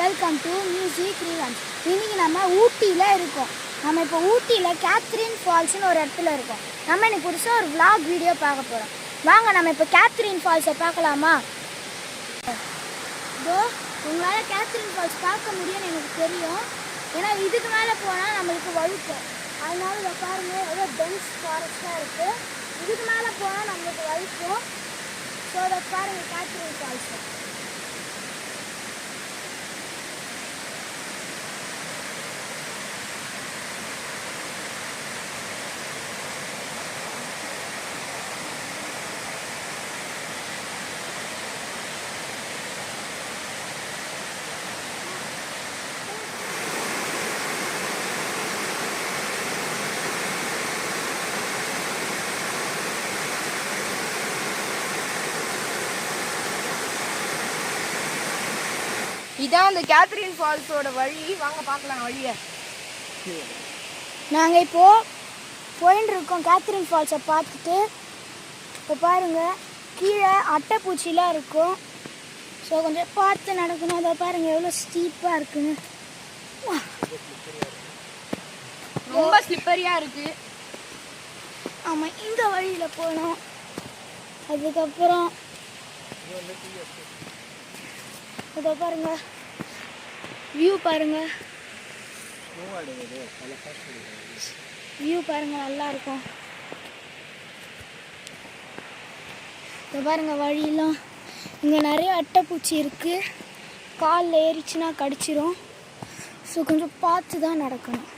Welcome to music ரீவன்ஸ். இன்னைக்கு நம்ம ஊட்டியில் இருக்கோம். நம்ம இப்போ ஊட்டியில் கேத்ரின் ஃபால்ஸ்னு ஒரு இடத்துல இருக்கோம். நம்ம இன்னைக்கு புதுசாக ஒரு vlog வீடியோ பார்க்க போகிறோம். வாங்க நம்ம இப்போ கேத்ரின் ஃபால்ஸை பார்க்கலாமா? இதோ உங்களால் கேத்ரின் ஃபால்ஸ் பார்க்க முடியும்னு எனக்கு தெரியும். ஏன்னா இதுக்கு மேலே போனால் நம்மளுக்கு வழுக்கும். அதனால இதை பாருங்கள், எவ்வளோ டென்ஸ் ஃபாரஸ்ட்டாக இருக்குது. இதுக்கு மேலே போனால் நம்மளுக்கு வழுக்கும். ஸோ அதை பாருங்கள் கேத்ரின் ஃபால்ஸை. இதான் அந்த கேத்ரின் ஃபால்ஸோட வழி. வாங்க பார்க்கலாம் வழியை. நாங்கள் இப்போது போயின்னு இருக்கோம் கேத்ரின் ஃபால்ஸை பார்த்துட்டு. இப்போ பாருங்கள், கீழே அட்டைப்பூச்சிலாம் இருக்கும். ஸோ கொஞ்சம் பார்த்து நடக்கணும். அதை பாருங்கள் எவ்வளோ ஸ்டீப்பாக இருக்குன்னு. ரொம்ப ஸ்லிப்பரியாக இருக்குது. ஆமாம், இந்த வழியில் போனோம். அதுக்கப்புறம் இதை பாருங்க, வியூ பாருங்க, வியூ பாருங்க, நல்லா இருக்கும். இதை பாருங்க வழியெல்லாம். இங்கே நிறைய அட்டைப்பூச்சி இருக்கு. காலில் ஏறிச்சுன்னா கடிச்சிரும். ஸோ கொஞ்சம் பார்த்து தான் நடக்கணும்.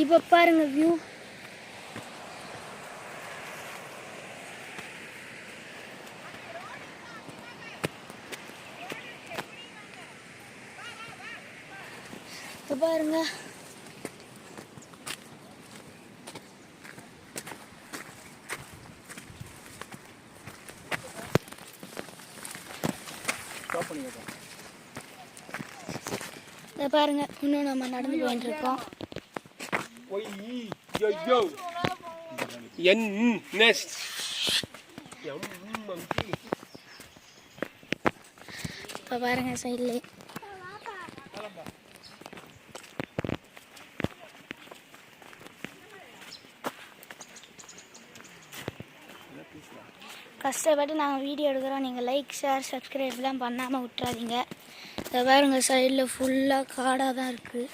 இப்போ பாருங்க வியூ. இப்போ பாருங்க, இதை பாருங்க, இன்னும் நம்ம நடந்து போயிட்டு இருக்கோம். இப்போ பாருங்க சைட்ல கஷ்டப்பட்டு நாங்கள் வீடியோ எடுக்கிறோம். நீங்கள் லைக், ஷேர், சப்ஸ்கிரைப்லாம் பண்ணாமல் விட்டுறாதீங்க. இதை பாருங்க, சைடில் ஃபுல்லாக காடாக தான் இருக்குது.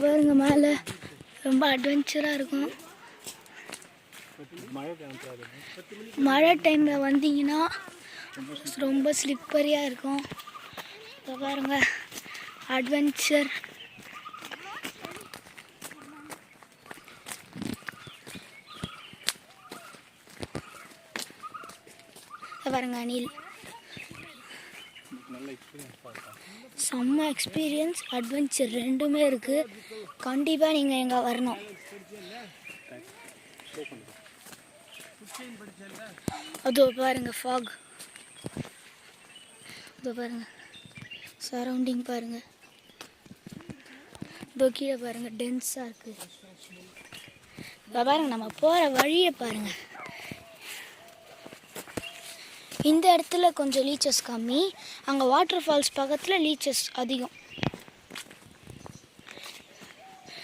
பாருங்க மேலே ரொம்ப அட்வென்ச்சராக இருக்கும். மழை டைமில் வந்தீங்கன்னா ரொம்ப ஸ்லிப்பரியாக இருக்கும். இப்போ பாருங்க அட்வென்ச்சர். பாருங்க அணில். செம்ம எக்ஸ்பீரியன்ஸ், அட்வென்ச்சர் ரெண்டுமே இருக்குது. கண்டிப்பாக நீங்கள் எங்கே வரணும். அதோ பாருங்கள் ஃபாக். அதோ பாருங்கள் சரௌண்டிங் பாருங்கள். இதோ கீழே பாருங்கள் டென்ஸாக இருக்குது. இப்போ பாருங்கள் நம்ம போகிற வழியை பாருங்கள். இந்த இடத்துல கொஞ்சம் லீச்சஸ் கம்மி. அங்கே வாட்டர் ஃபால்ஸ் பக்கத்தில் லீச்சஸ் அதிகம்.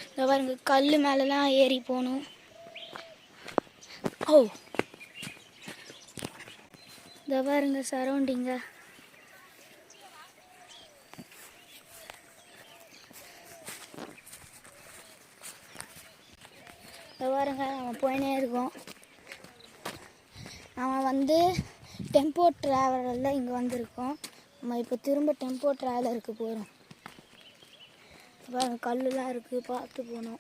இந்த பாருங்க கல் மேலெலாம் ஏறி போகணும். ஓ, இந்த பாருங்க சரௌண்டிங்க. இந்த பாருங்க நம்ம போயினே இருக்கோம். நம்ம டெம்போ ட்ராவலில் இங்கே வந்திருக்கோம். நம்ம இப்போ திரும்ப டெம்போ ட்ராவலருக்கு போகிறோம். பாருங்க கல்லுலாம் இருக்குது, பார்த்து போகணும்.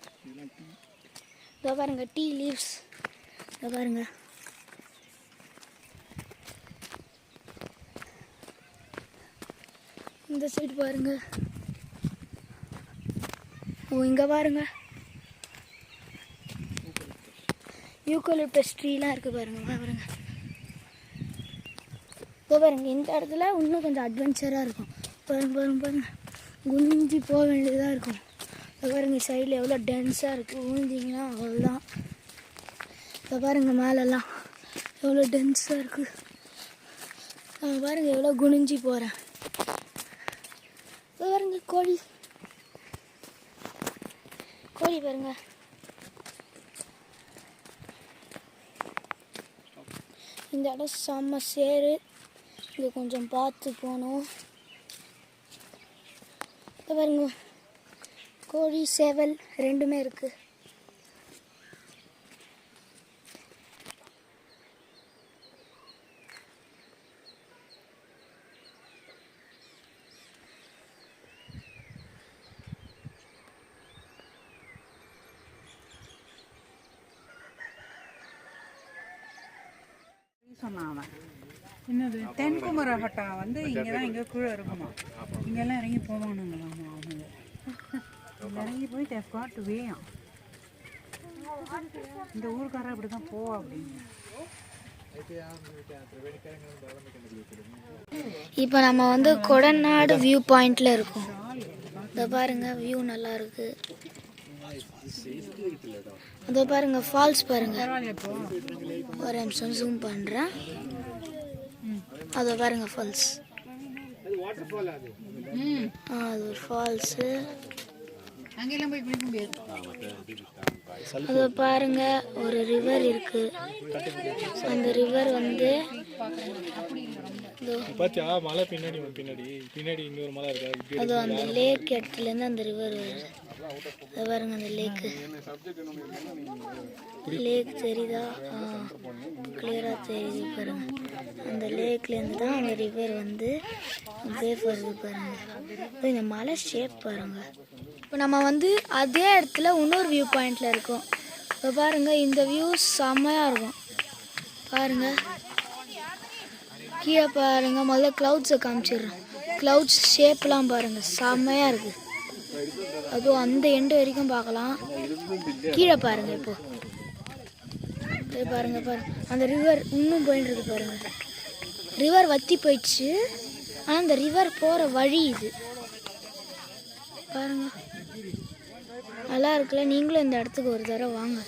இதோ பாருங்க டீ லீவ்ஸ். இதோ பாருங்க. இந்த சைடு பாருங்க. ஓ இங்கே பாருங்க யூக்கலிப்டஸ் ட்ரீலாம் இருக்குது பாருங்க. பாருங்க இதோ பாருங்க இந்த இடத்துல இன்னும் கொஞ்சம் அட்வென்ச்சராக இருக்கும். பாருங்க பாருங்க பாருங்க குனிஞ்சி போக வேண்டியதாக இருக்கும். இப்போ பாருங்க சைடில் எவ்வளோ டென்ஸாக இருக்குது. விழுந்திங்கன்னா அவ்வளோதான். இப்போ பாருங்க மேலெல்லாம் எவ்வளோ டென்ஸாக இருக்குது. நான் பாருங்க எவ்வளோ குனிஞ்சி போகிறேன். இப்போ பாருங்க கோழி கோழி பாருங்க. இந்த இடம் செம்ம சேரு. இங்கே கொஞ்சம் பார்த்து போகணும். இப்போ பாருங்க கோழி சேவல் ரெண்டுமே இருக்குது. சொன்னான் என்னது தென்குமரகட்டா வந்து இங்கே தான் எங்கே கீழே இருக்குமா. இங்கெல்லாம் இறங்கி போவானுங்களாமா அவங்க. இறங்கி போய் தேவ் காட் வேயம். இந்த ஊருக்காரர் அப்படி தான் போவா அப்படின்னு. இப்போ நம்ம வந்து கொடநாடு வியூ பாயிண்டில் இருக்கோம். இதை பாருங்க வியூ நல்லா இருக்கு. அதோ பாருங்க ஃபால்ஸ் பாருங்க. ஒரு நிமிஷம் ஜூம் பண்ணுறேன். அதோ பாருங்க ஃபால்ஸ். அது ஒரு ஃபால்ஸு. அங்கெல்லாம் போய் குளிக்க முடியாது. அதோ பாருங்க ஒரு ரிவர் இருக்கு. அந்த ரிவர் வந்து மலை பின்னாடி பின்னாடி பின்னாடி இன்னொரு மலை இருக்கு. அதோ அந்த லேக் இடத்துலேருந்து அந்த ரிவர் வருது. அதை பாருங்க அந்த லேக்கு. லேக் தெரியுதா? கிளியராக தெரியுது பாருங்க. அந்த லேக்லேருந்து தான் அந்த ரிவர் வந்து அப்படியே வருது பாருங்க. இப்போ இந்த மலை ஷேப் பாருங்க. இப்போ நம்ம வந்து அதே இடத்துல இன்னொரு வியூ பாயிண்டில் இருக்கோம். இப்போ பாருங்க இந்த வியூ செம்மையாக இருக்கும். பாருங்க கீழே பாருங்க. முதல்ல க்ளவுட்ஸை காமிச்சிடுறோம். க்ளவுட்ஸ் ஷேப்லாம் பாருங்க செம்மையாக இருக்குது. அதுவும் அந்த எண்டு வரைக்கும் பார்க்கலாம். கீழே பாருங்க. இப்போ பாருங்க பாருங்க அந்த ரிவர் இன்னும் போயிட்டு இருக்கு பாருங்க. ரிவர் வற்றி போயிடுச்சு. ஆனால் அந்த ரிவர் போகிற வழி இது பாருங்க. நல்லா இருக்குல்ல. நீங்களும் இந்த இடத்துக்கு ஒரு தடவை வாங்க.